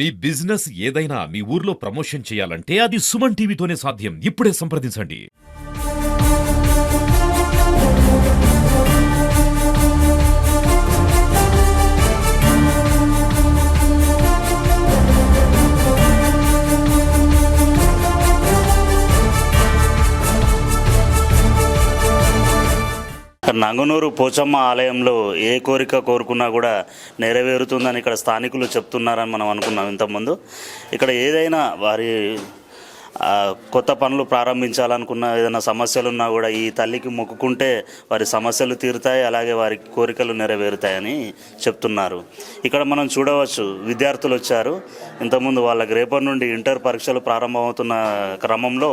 మీ business ఏదైనా మీ ఊర్లో promotion చేయాలంటే అది సుమన్ టీవీతోనే సాధ్యం. ఇప్పుడే సంప్రదించండి. నంగునూరు పోచమ్మ ఆలయంలో ఏ కోరిక కోరుకున్నా కూడా నెరవేరుతుందని ఇక్కడ స్థానికులు చెప్తున్నారని మనం అనుకున్నాం ఇంతకుముందు. ఇక్కడ ఏదైనా వారి కొత్త పనులు ప్రారంభించాలనుకున్న ఏదైనా సమస్యలు ఉన్నా కూడా ఈ తల్లికి మొక్కుకుంటే వారి సమస్యలు తీరుతాయి, అలాగే వారి కోరికలు నెరవేరుతాయని చెప్తున్నారు. ఇక్కడ మనం చూడవచ్చు, విద్యార్థులు వచ్చారు. ఇంతకుముందు వాళ్ళకి రేపటి నుండి ఇంటర్ పరీక్షలు ప్రారంభమవుతున్న క్రమంలో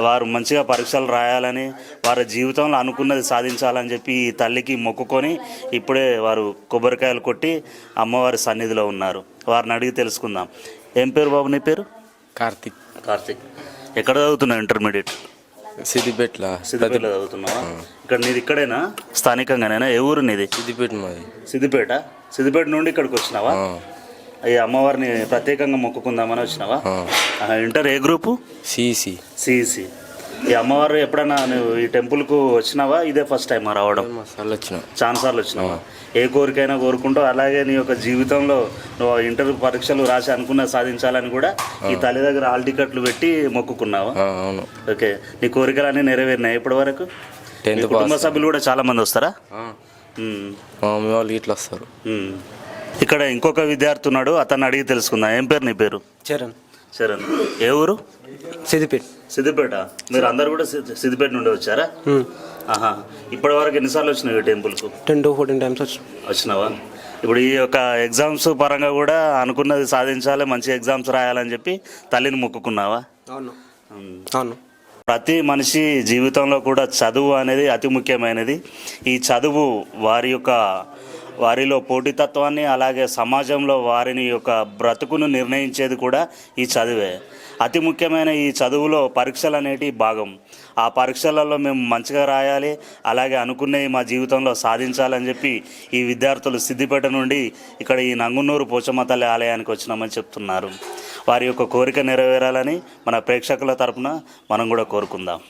వారు మంచిగా పరీక్షలు రాయాలని, వారి జీవితంలో అనుకున్నది సాధించాలని చెప్పి ఈ తల్లికి మొక్కుకొని ఇప్పుడే వారు కొబ్బరికాయలు కొట్టి అమ్మవారి సన్నిధిలో ఉన్నారు. వారిని అడిగి తెలుసుకుందాం. ఏం పేరు బాబు నీ పేరు? కార్తిక్. కార్తిక్. ఎక్కడ చదువుతున్నావు? ఇంటర్మీడియట్ సిద్దిపేటలో చదువుతున్నావా? ఇక్కడ నీది ఇక్కడేనా, స్థానికంగానేనా? ఏ ఊరు నీది? సిద్దిపేట మాది. సిద్దిపేట నుండి ఇక్కడికి వచ్చినావా? ఈ అమ్మవారిని ప్రత్యేకంగా మొక్కుకుందామని వచ్చినావా? ఇంటర్ ఏ గ్రూపు? సిఈసి. ఈ అమ్మవారు ఎప్పుడైనా నువ్వు ఈ టెంపుల్కు వచ్చినావా? ఇదే ఫస్ట్ టైం రావడం? చాలా సార్లు వచ్చినావా? ఏ కోరికైనా కోరుకుంటూ, అలాగే నీ యొక్క జీవితంలో నువ్వు ఇంటర్ పరీక్షలు రాసి అనుకున్న సాధించాలని కూడా ఈ తల్లి దగ్గర హాల్ టికెట్లు పెట్టి మొక్కుకున్నావా? ఓకే. నీ కోరికలన్నీ నెరవేరినాయి ఇప్పటి వరకు? కుటుంబ సభ్యులు కూడా చాలా మంది వస్తారా? వాళ్ళు ఇట్లా వస్తారు. ఇక్కడ ఇంకొక విద్యార్థి ఉన్నాడు, అతన్ని అడిగి తెలుసుకుందాం. ఏం పేరు నీ పేరు? చరణ్. ఏ ఊరు? సిద్దిపేట. మీరు అందరు కూడా సిద్దిపేట నుండి వచ్చారా? ఇప్పటి వరకు ఎన్నిసార్లు వచ్చినావు టెంపుల్కు? 10 to 14 times వచ్చినావా? ఇప్పుడు ఈ యొక్క ఎగ్జామ్స్ పరంగా కూడా అనుకున్నది సాధించాలి, మంచి ఎగ్జామ్స్ రాయాలని చెప్పి తల్లిని మొక్కుకున్నావా? అవును. ప్రతి మనిషి జీవితంలో కూడా చదువు అనేది అతి ముఖ్యమైనది. ఈ చదువు వారిలో పోటీతత్వాన్ని, అలాగే సమాజంలో వారిని యొక్క బ్రతుకును నిర్ణయించేది కూడా ఈ చదువే. అతి ముఖ్యమైన ఈ చదువులో పరీక్షలు అనేటివి భాగం. ఆ పరీక్షలలో మేము మంచిగా రాయాలి, అలాగే అనుకునేవి మా జీవితంలో సాధించాలని చెప్పి ఈ విద్యార్థులు సిద్దిపేట నుండి ఇక్కడ ఈ నంగునూరు పోచమ్మ తల్లి ఆలయానికి వచ్చినామని చెప్తున్నారు. వారి యొక్క కోరిక నెరవేరాలని మన ప్రేక్షకుల తరపున మనం కూడా కోరుకుందాం.